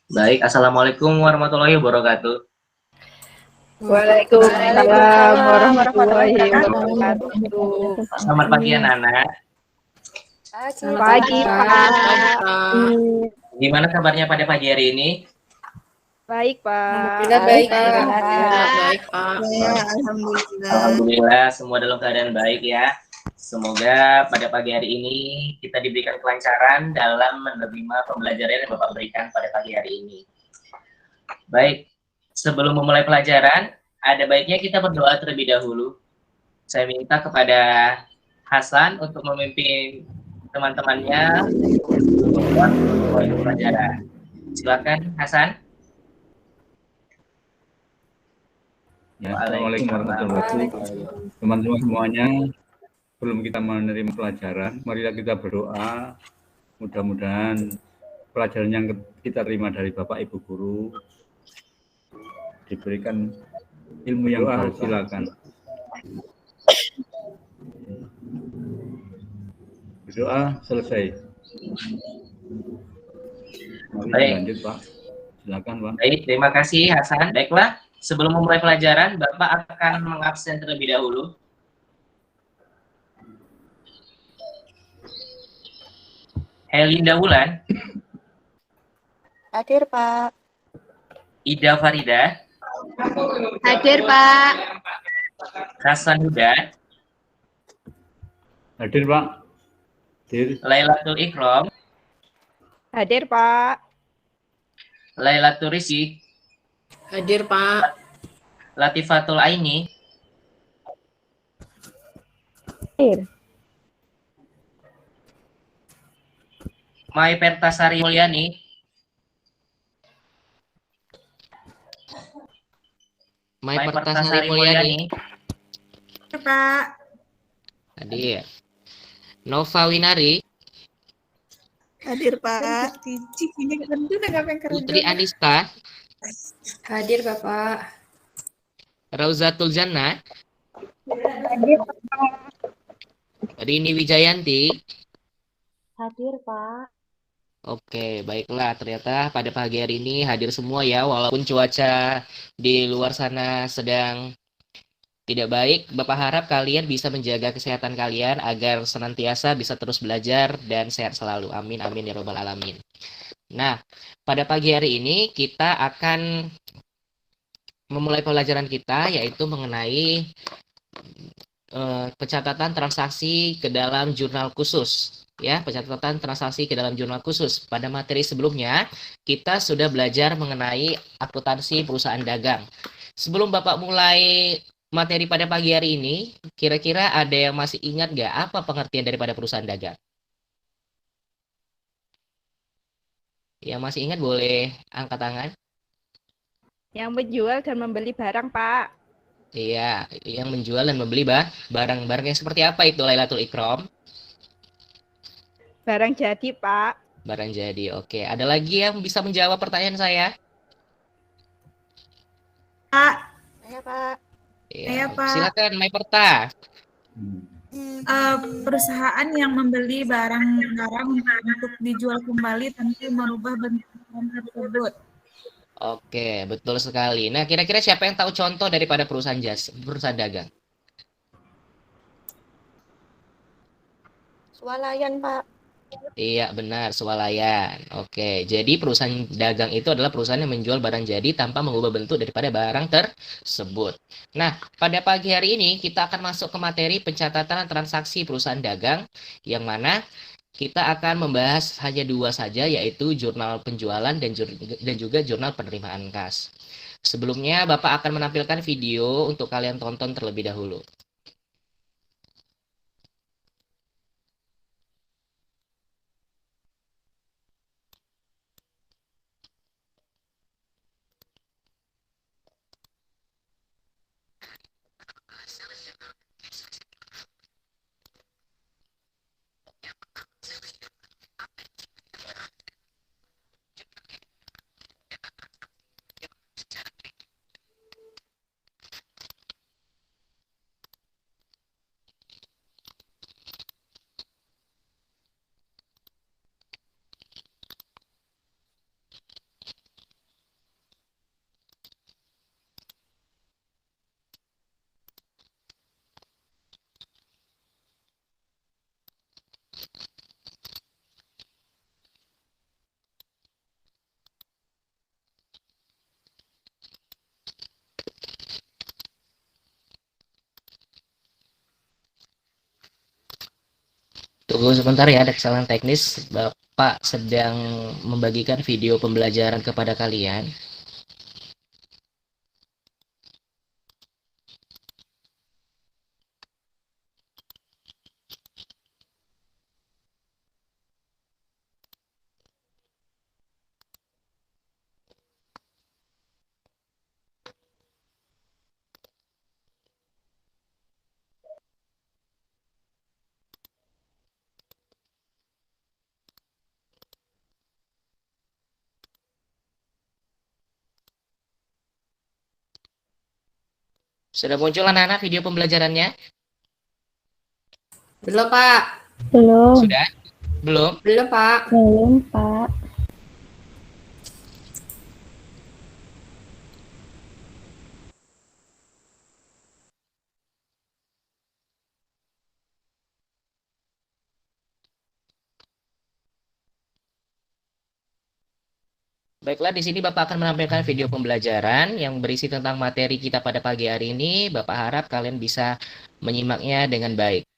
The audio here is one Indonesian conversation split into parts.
Baik, Assalamualaikum warahmatullahi wabarakatuh. Waalaikumsalam warahmatullahi wabarakatuh. wabarakatuh. Selamat pagi anak-anak. Selamat pagi, Pak. Gimana kabarnya pada pagi hari ini? Baik, Pak. Alhamdulillah baik, Pak. Alhamdulillah. Baik, Pak. Alhamdulillah. Alhamdulillah semua dalam keadaan baik ya. Semoga pada pagi hari ini kita diberikan kelancaran dalam menerima pembelajaran yang Bapak berikan pada pagi hari ini. Baik, sebelum memulai pelajaran, ada baiknya kita berdoa terlebih dahulu. Saya minta kepada Hasan untuk memimpin teman-temannya membuat pelajaran. Silakan, Hasan. Ya, Assalamualaikum warahmatullahi wabarakatuh. Teman-teman semuanya, sebelum kita menerima pelajaran, marilah kita berdoa. Mudah-mudahan pelajaran yang kita terima dari Bapak Ibu Guru diberikan ilmu yang baru. Silakan. Berdoa selesai. Mari lanjut, Pak. Silakan, Pak. Baik, terima kasih Hasan. Baiklah, sebelum memulai pelajaran, Bapak akan mengabsen terlebih dahulu. Helinda Wulan. Hadir, Pak. Ida Farida. Hadir, Pak. Hasan Huda. Hadir, Pak. Hadir. Lailatul Ikram. Hadir, Pak. Lailatul Rizki. Hadir, Pak. Latifatul Aini. Hadir. Mai Pertasari Mulyani. Mai Pertasari Mulyani. Pak. Hadir. Nova Winari. Hadir, Pak. Putri Aniska. Hadir, Bapak. Rauzatul Jannah. Hadir, Pak. Rini Wijayanti. Hadir, Pak. Oke, baiklah. Ternyata pada pagi hari ini hadir semua ya, walaupun cuaca di luar sana sedang tidak baik. Bapak harap kalian bisa menjaga kesehatan kalian agar senantiasa bisa terus belajar dan sehat selalu. Amin, amin ya robbal alamin. Nah, pada pagi hari ini kita akan memulai pelajaran kita, yaitu mengenai pencatatan transaksi ke dalam jurnal khusus. Ya, pencatatan transaksi ke dalam jurnal khusus. Pada materi sebelumnya, kita sudah belajar mengenai akuntansi perusahaan dagang. Sebelum Bapak mulai materi pada pagi hari ini, kira-kira ada yang masih ingat nggak apa pengertian daripada perusahaan dagang? Yang masih ingat boleh angkat tangan. Yang menjual dan membeli barang, Pak. Iya, yang menjual dan membeli barang-barang yang seperti apa itu, Lailatul Ikram? Barang jadi, Pak. Barang jadi, oke. Ada lagi yang bisa menjawab pertanyaan saya? Pak. Saya, Pak. Ya, Pak. Silakan, Mai Perta. Perusahaan yang membeli barang-barang untuk dijual kembali tentu merubah bentuk tersebut. Oke, betul sekali. Nah, kira-kira siapa yang tahu contoh daripada perusahaan perusahaan dagang? Swalayan, Pak. Iya, benar, swalayan. Oke, jadi perusahaan dagang itu adalah perusahaan yang menjual barang jadi tanpa mengubah bentuk daripada barang tersebut. Nah, pada pagi hari ini kita akan masuk ke materi pencatatan transaksi perusahaan dagang, yang mana kita akan membahas hanya dua saja, yaitu jurnal penjualan dan juga jurnal penerimaan kas. Sebelumnya, Bapak akan menampilkan video untuk kalian tonton terlebih dahulu. Tunggu sebentar ya, ada kesalahan teknis. Bapak sedang membagikan video pembelajaran kepada kalian. Sudah muncul anak-anak video pembelajarannya? Belum, Pak. Belum. Sudah? Belum? Belum, Pak. Belum, Pak. Baiklah, di sini Bapak akan menampilkan video pembelajaran yang berisi tentang materi kita pada pagi hari ini. Bapak harap kalian bisa menyimaknya dengan baik.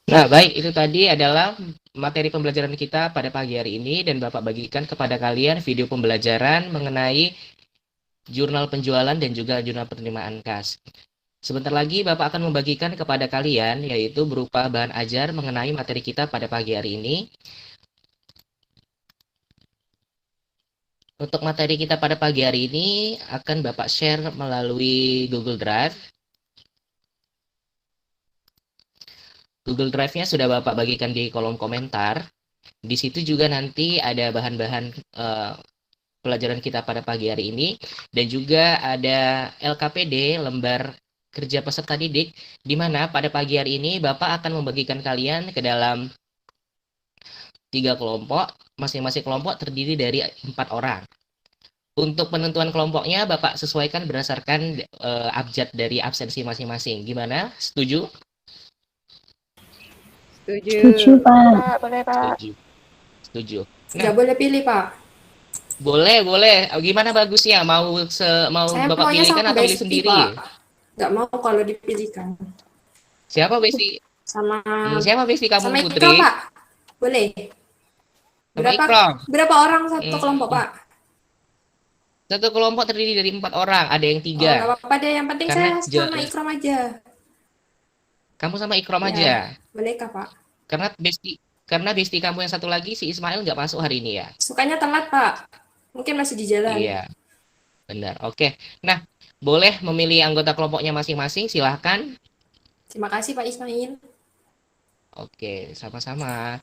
Nah, baik, itu tadi adalah materi pembelajaran kita pada pagi hari ini dan Bapak bagikan kepada kalian video pembelajaran mengenai jurnal penjualan dan juga jurnal penerimaan kas. Sebentar lagi Bapak akan membagikan kepada kalian, yaitu berupa bahan ajar mengenai materi kita pada pagi hari ini. Untuk materi kita pada pagi hari ini akan Bapak share melalui Google Drive. Google Drive-nya sudah Bapak bagikan di kolom komentar. Di situ juga nanti ada bahan-bahan pelajaran kita pada pagi hari ini. Dan juga ada LKPD, lembar kerja peserta didik, di mana pada pagi hari ini Bapak akan membagikan kalian ke dalam 3 kelompok. Masing-masing kelompok terdiri dari 4 orang. Untuk penentuan kelompoknya Bapak sesuaikan berdasarkan abjad dari absensi masing-masing. Gimana? Setuju? Setuju. Pak, boleh Pak. Setuju. Nggak boleh pilih, Pak. Boleh. Gimana bagusnya? Mau Saya Bapak maunya pilihkan sama atau pilih Besti, sendiri? Pak. Nggak mau kalau dipilihkan. Siapa Besti? Sama Siapa Besti kamu sama Putri? Ikram, Pak. Boleh. Sama Ikram. Berapa orang satu kelompok, Pak? Satu kelompok terdiri dari 4 orang, ada yang 3. Oh, nggak apa-apa deh, yang penting Karena saya sama Ikram aja. Kamu sama Ikram Ya. aja. Bolehkah, Pak? Karena besti kamu yang satu lagi si Ismail nggak masuk hari ini ya. Sukanya telat, Pak. Mungkin masih di jalan. Iya. Benar. Oke. Nah, boleh memilih anggota kelompoknya masing-masing, silahkan. Terima kasih, Pak Ismail. Oke, sama-sama.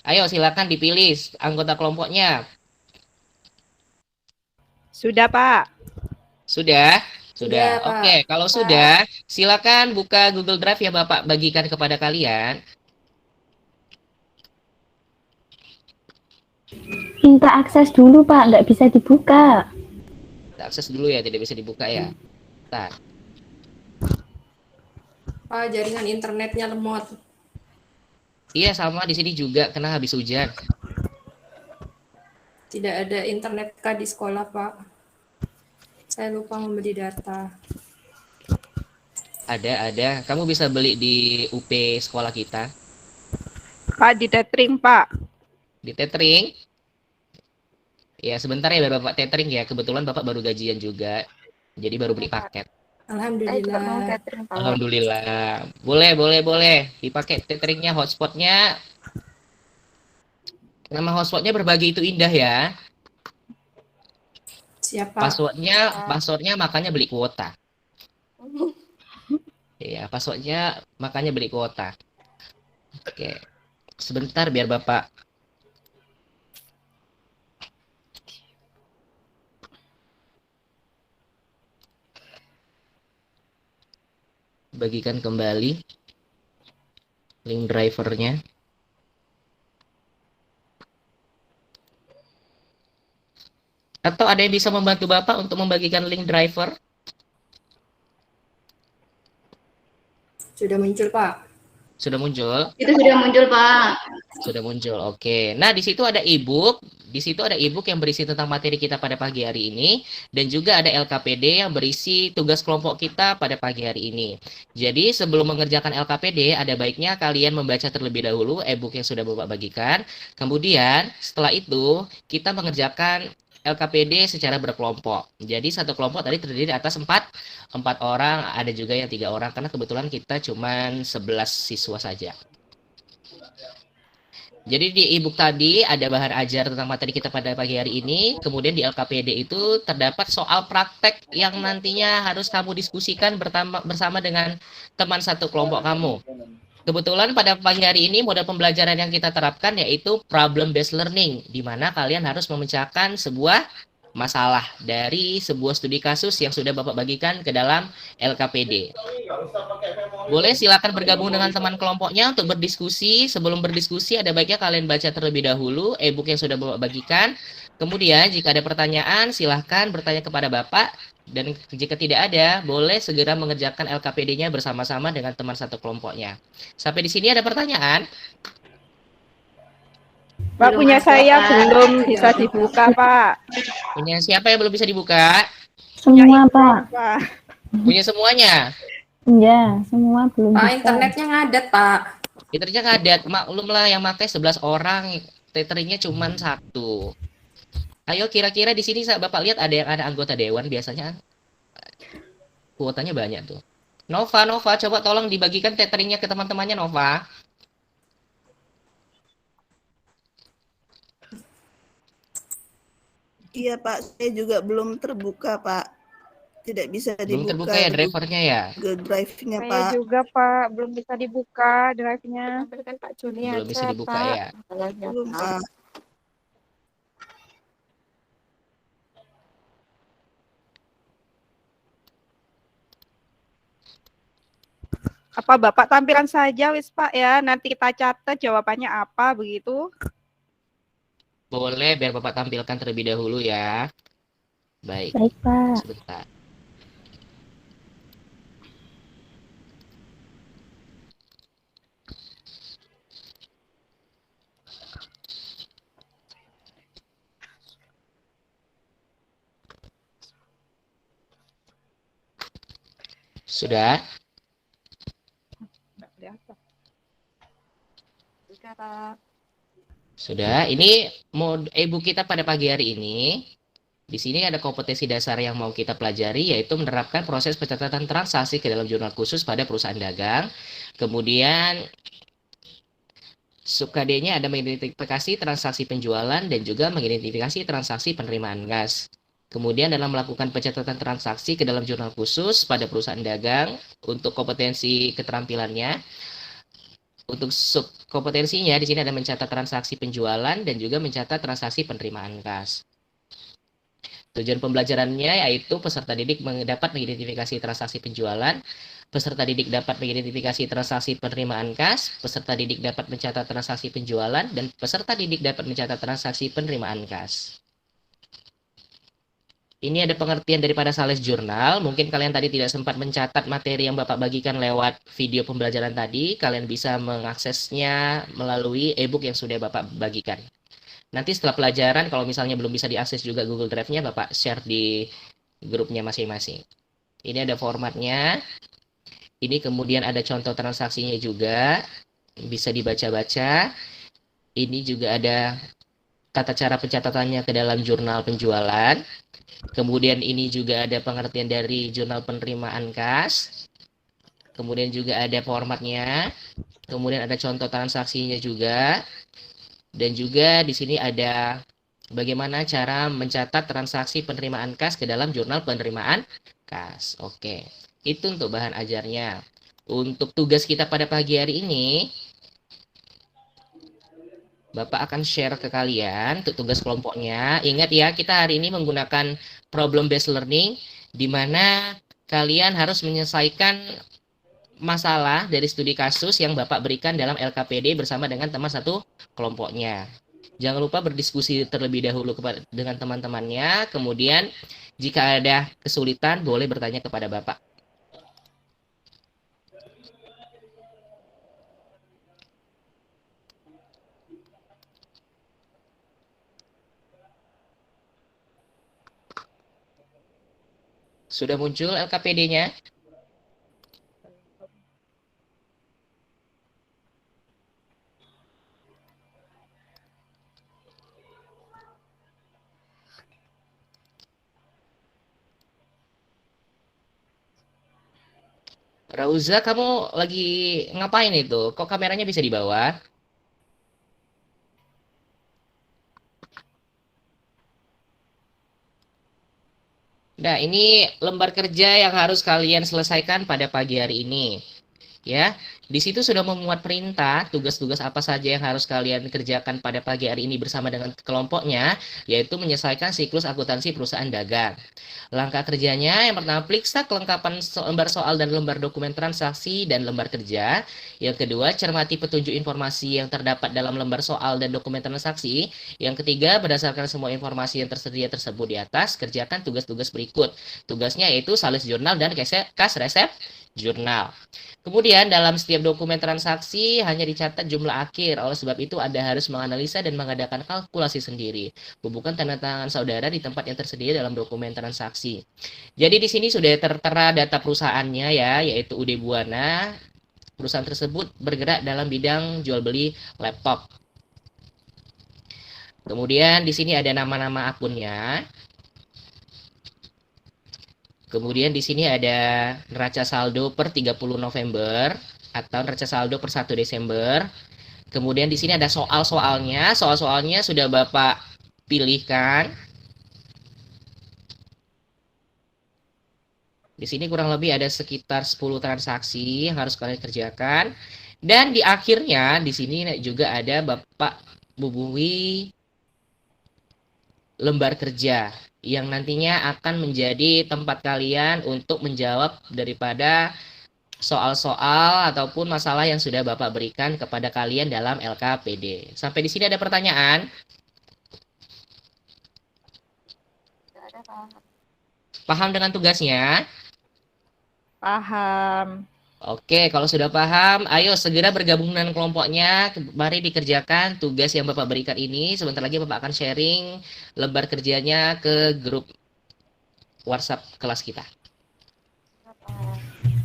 Ayo silakan dipilih anggota kelompoknya. Sudah, Pak. Sudah? Sudah, Pak. Oke, kalau sudah, silakan buka Google Drive ya Bapak bagikan kepada kalian. Minta akses dulu, Pak. Nggak bisa dibuka. Kita akses dulu ya, tidak bisa dibuka ya. Bentar. Pak, jaringan internetnya lemot. Iya, sama di sini juga kena habis hujan. Tidak ada internet kah di sekolah, Pak? Saya lupa membeli data. Ada. Kamu bisa beli di UP sekolah kita. Pak, di tethering, Pak. Di tethering. Ya, sebentar ya biar Bapak tethering ya. Kebetulan Bapak baru gajian juga. Jadi baru beli paket. Saya juga mau Alhamdulillah. catering, Pak. Alhamdulillah. Boleh. Dipakai tetheringnya, hotspotnya. Nama hotspotnya berbagi itu indah ya. Siapa? Passwordnya makanya beli kuota. Iya, passwordnya makanya beli kuota. Oke. Sebentar biar Bapak. Bagikan kembali link drivernya. Atau ada yang bisa membantu Bapak untuk membagikan link driver? Sudah muncul, Pak. Sudah muncul? Itu sudah muncul, Pak. Sudah muncul. Oke. Nah, di situ ada e-book. Di situ ada e-book yang berisi tentang materi kita pada pagi hari ini dan juga ada LKPD yang berisi tugas kelompok kita pada pagi hari ini. Jadi, sebelum mengerjakan LKPD, ada baiknya kalian membaca terlebih dahulu e-book yang sudah Bapak bagikan. Kemudian, setelah itu, kita mengerjakan LKPD secara berkelompok. Jadi satu kelompok tadi terdiri atas 4 orang, ada juga yang 3 orang karena kebetulan kita cuman 11 siswa saja. Jadi di e-book tadi ada bahan ajar tentang materi kita pada pagi hari ini, kemudian di LKPD itu terdapat soal praktek yang nantinya harus kamu diskusikan bersama dengan teman satu kelompok kamu. Kebetulan pada pagi hari ini model pembelajaran yang kita terapkan yaitu problem based learning, di mana kalian harus memecahkan sebuah masalah dari sebuah studi kasus yang sudah Bapak bagikan ke dalam LKPD. Boleh silakan bergabung dengan teman kelompoknya untuk berdiskusi. Sebelum berdiskusi ada baiknya kalian baca terlebih dahulu e-book yang sudah Bapak bagikan. Kemudian jika ada pertanyaan silahkan bertanya kepada Bapak. Dan jika tidak ada, boleh segera mengerjakan LKPD-nya bersama-sama dengan teman satu kelompoknya. Sampai di sini ada pertanyaan? Pak, punya saya belum bisa dibuka, Pak. Punya siapa yang belum bisa dibuka? Semua, Pak. Pak. Punya semuanya? Iya, semua belum Pak, bisa. internetnya ngadet, Pak. Internetnya ngadet. Maklum lah yang pakai 11 orang, tetheringnya cuma 1. Ayo kira-kira di sini Bapak lihat ada yang ada anggota dewan biasanya kuotanya banyak tuh. Nova, coba tolong dibagikan teteringnya ke teman-temannya, Nova. Iya Pak, saya juga belum terbuka Pak. Tidak bisa Belum dibuka terbuka ya drivernya ya? Google Drive-nya Saya Pak. juga Pak, belum bisa dibuka drive-nya. Tampilkan Pak Juni Belum aja, bisa dibuka Pak. ya? Belum Pak. Apa Bapak tampilan saja wis Pak ya, nanti kita catat jawabannya apa begitu. Boleh, biar Bapak tampilkan terlebih dahulu ya. Baik, Baik, Pak. sebentar. Sudah? Nggak kelihatan. Sudah, Pak. Sudah. Ini e-book kita pada pagi hari ini. Di sini ada kompetensi dasar yang mau kita pelajari, yaitu menerapkan proses pencatatan transaksi ke dalam jurnal khusus pada perusahaan dagang. Kemudian sub KD-nya ada mengidentifikasi transaksi penjualan dan juga mengidentifikasi transaksi penerimaan gas. Kemudian dalam melakukan pencatatan transaksi ke dalam jurnal khusus pada perusahaan dagang, untuk kompetensi keterampilannya, untuk sub kompetensinya di sini ada mencatat transaksi penjualan dan juga mencatat transaksi penerimaan kas. Tujuan pembelajarannya yaitu peserta didik dapat mengidentifikasi transaksi penjualan, peserta didik dapat mengidentifikasi transaksi penerimaan kas, peserta didik dapat mencatat transaksi penjualan, dan peserta didik dapat mencatat transaksi penerimaan kas. Ini ada pengertian daripada sales jurnal. Mungkin kalian tadi tidak sempat mencatat materi yang Bapak bagikan lewat video pembelajaran tadi. Kalian bisa mengaksesnya melalui e-book yang sudah Bapak bagikan. Nanti setelah pelajaran, kalau misalnya belum bisa diakses juga Google Drive-nya, Bapak share di grupnya masing-masing. Ini ada formatnya. Ini kemudian ada contoh transaksinya juga. Bisa dibaca-baca. Ini juga ada tata cara pencatatannya ke dalam jurnal penjualan. Kemudian ini juga ada pengertian dari jurnal penerimaan kas. Kemudian juga ada formatnya. Kemudian ada contoh transaksinya juga. Dan juga di sini ada bagaimana cara mencatat transaksi penerimaan kas ke dalam jurnal penerimaan kas. Oke, itu untuk bahan ajarnya. Untuk tugas kita pada pagi hari ini, Bapak akan share ke kalian untuk tugas kelompoknya. Ingat ya, kita hari ini menggunakan problem based learning, di mana kalian harus menyelesaikan masalah dari studi kasus yang Bapak berikan dalam LKPD bersama dengan teman satu kelompoknya. Jangan lupa berdiskusi terlebih dahulu dengan teman-temannya. Kemudian jika ada kesulitan boleh bertanya kepada Bapak. Sudah muncul LKPD-nya? Rauza, kamu lagi ngapain itu? Kok kameranya bisa di bawah? Nah, ini lembar kerja yang harus kalian selesaikan pada pagi hari ini. Ya, di situ sudah memuat perintah tugas-tugas apa saja yang harus kalian kerjakan pada pagi hari ini bersama dengan kelompoknya, yaitu menyelesaikan siklus akuntansi perusahaan dagang. Langkah kerjanya yang pertama, periksa kelengkapan lembar soal dan lembar dokumen transaksi dan lembar kerja. Yang kedua, cermati petunjuk informasi yang terdapat dalam lembar soal dan dokumen transaksi. Yang ketiga, berdasarkan semua informasi yang tersedia tersebut di atas, kerjakan tugas-tugas berikut. Tugasnya yaitu sales jurnal dan kas resep jurnal. Kemudian dalam setiap dokumen transaksi hanya dicatat jumlah akhir. Oleh sebab itu Anda harus menganalisa dan mengadakan kalkulasi sendiri. Bubuhkan tanda tangan saudara di tempat yang tersedia dalam dokumen transaksi. Jadi di sini sudah tertera data perusahaannya ya, yaitu UD Buana. Perusahaan tersebut bergerak dalam bidang jual beli laptop. Kemudian di sini ada nama-nama akunnya. Kemudian di sini ada neraca saldo per 30 November atau neraca saldo per 1 Desember. Kemudian di sini ada soal-soalnya. Soal-soalnya sudah Bapak pilihkan. Di sini kurang lebih ada sekitar 10 transaksi yang harus kalian kerjakan. Dan di akhirnya di sini juga ada Bapak bubuhi lembar kerja yang nantinya akan menjadi tempat kalian untuk menjawab daripada soal-soal ataupun masalah yang sudah Bapak berikan kepada kalian dalam LKPD. Sampai di sini ada pertanyaan? Paham dengan tugasnya? Paham. Oke, kalau sudah paham, ayo segera bergabung dengan kelompoknya. Mari dikerjakan tugas yang Bapak berikan ini. Sebentar lagi Bapak akan sharing lembar kerjanya ke grup WhatsApp kelas kita.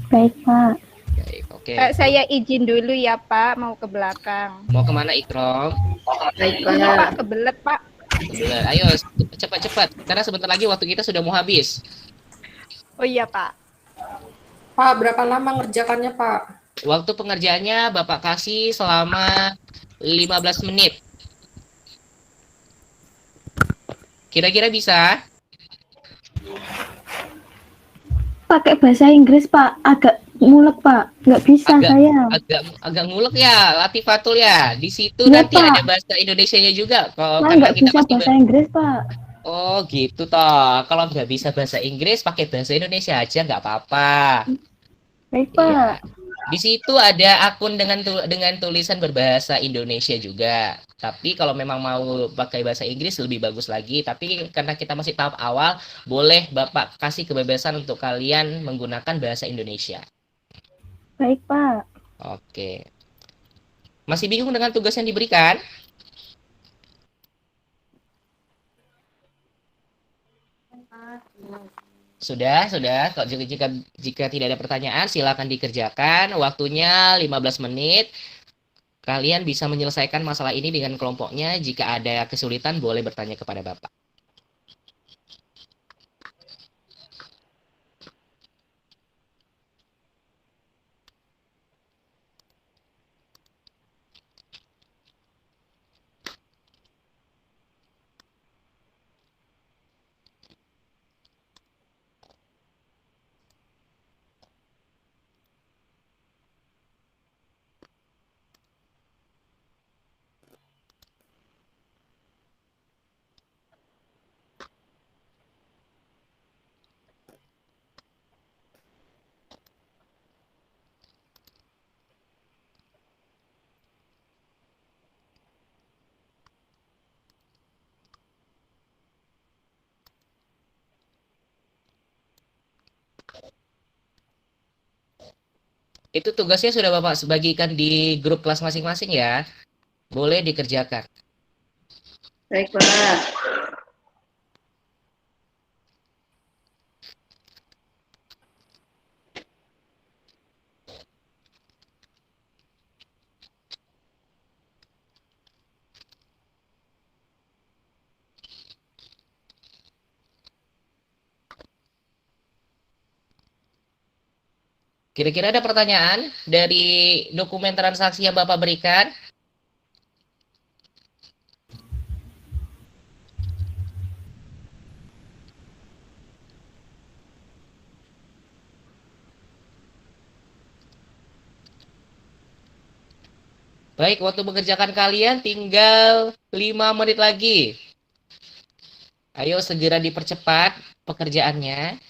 Baik, Pak. Baik, oke. Saya izin dulu ya Pak, mau ke belakang. Mau kemana Ikrom? Baik, Ini Pak. Pak, kebelet Pak. Benar. Ayo cepat-cepat, karena sebentar lagi waktu kita sudah mau habis. Oh iya Pak. Pak, berapa lama ngerjakannya, Pak? Waktu pengerjaannya Bapak kasih selama 15 menit. Kira-kira bisa? Pakai bahasa Inggris, Pak. Agak mulek, Pak. Nggak bisa saya. Agak ngulek ya, Latifatul ya. Di situ Iya, nanti Pak. ada bahasa Indonesianya juga. Saya Karena nggak bisa bahasa Inggris, Pak. Oh gitu toh. Kalau nggak bisa bahasa Inggris, pakai bahasa Indonesia aja nggak apa-apa. Baik, Iya. Pak. Di situ ada akun dengan tulisan berbahasa Indonesia juga. Tapi kalau memang mau pakai bahasa Inggris lebih bagus lagi. Tapi karena kita masih tahap awal, boleh Bapak kasih kebebasan untuk kalian menggunakan bahasa Indonesia. Baik, Pak. Oke. Masih bingung dengan tugas yang diberikan? Sudah. Kalau jika tidak ada pertanyaan, silakan dikerjakan. Waktunya 15 menit. Kalian bisa menyelesaikan masalah ini dengan kelompoknya. Jika ada kesulitan, boleh bertanya kepada Bapak. Itu tugasnya sudah Bapak bagikan di grup kelas masing-masing ya. Boleh dikerjakan. Baik, Pak. Kira-kira ada pertanyaan dari dokumen transaksi yang Bapak berikan? Baik, waktu mengerjakan kalian tinggal 5 menit lagi. Ayo segera dipercepat pekerjaannya.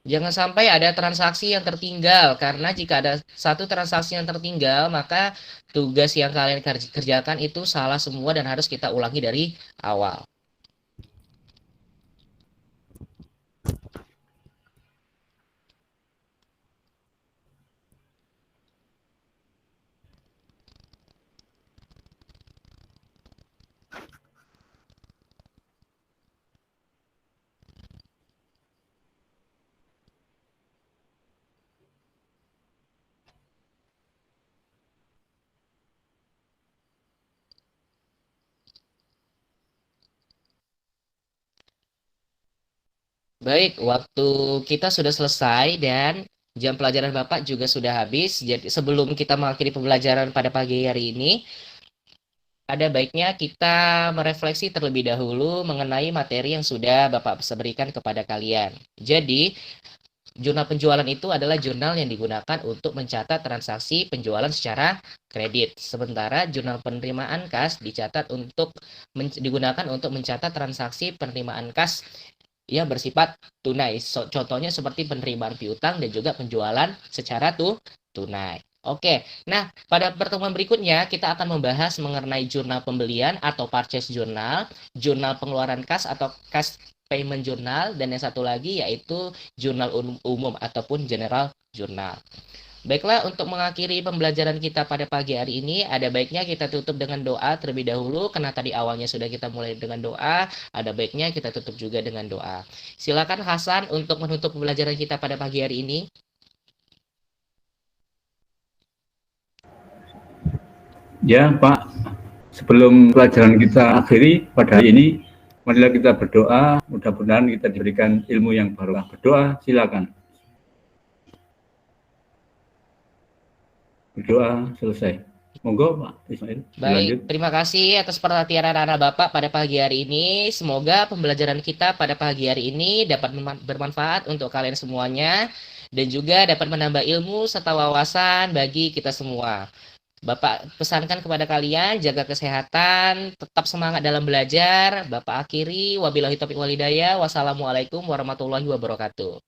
Jangan sampai ada transaksi yang tertinggal, karena jika ada satu transaksi yang tertinggal, maka tugas yang kalian kerjakan itu salah semua dan harus kita ulangi dari awal. Baik, waktu kita sudah selesai dan jam pelajaran Bapak juga sudah habis. Jadi sebelum kita mengakhiri pembelajaran pada pagi hari ini, ada baiknya kita merefleksi terlebih dahulu mengenai materi yang sudah Bapak berikan kepada kalian. Jadi, jurnal penjualan itu adalah jurnal yang digunakan untuk mencatat transaksi penjualan secara kredit. Sementara jurnal penerimaan kas digunakan untuk mencatat transaksi penerimaan kas yang bersifat tunai. Contohnya seperti penerimaan piutang dan juga penjualan secara tunai. Oke, nah pada pertemuan berikutnya kita akan membahas mengenai jurnal pembelian atau purchase journal, jurnal pengeluaran kas atau cash payment journal, dan yang satu lagi yaitu jurnal umum ataupun general journal. Baiklah, untuk mengakhiri pembelajaran kita pada pagi hari ini, ada baiknya kita tutup dengan doa terlebih dahulu, karena tadi awalnya sudah kita mulai dengan doa, ada baiknya kita tutup juga dengan doa. Silakan Hasan untuk menutup pembelajaran kita pada pagi hari ini. Ya Pak, sebelum pelajaran kita akhiri pada hari ini, marilah kita berdoa, mudah-mudahan kita diberikan ilmu yang baru. Berdoa, silakan. Berdoa selesai. Monggo Pak Ismail. Baik, terima kasih atas perhatian anak-anak Bapak pada pagi hari ini. Semoga pembelajaran kita pada pagi hari ini dapat bermanfaat untuk kalian semuanya dan juga dapat menambah ilmu serta wawasan bagi kita semua. Bapak pesankan kepada kalian, jaga kesehatan, tetap semangat dalam belajar. Bapak akhiri, wabillahi taufiq wal hidayah. Wassalamualaikum warahmatullahi wabarakatuh.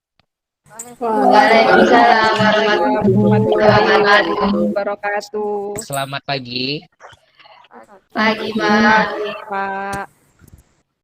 Waalaikumsalam warahmatullahi wabarakatuh. Selamat pagi. Pagi, Pak. Pak.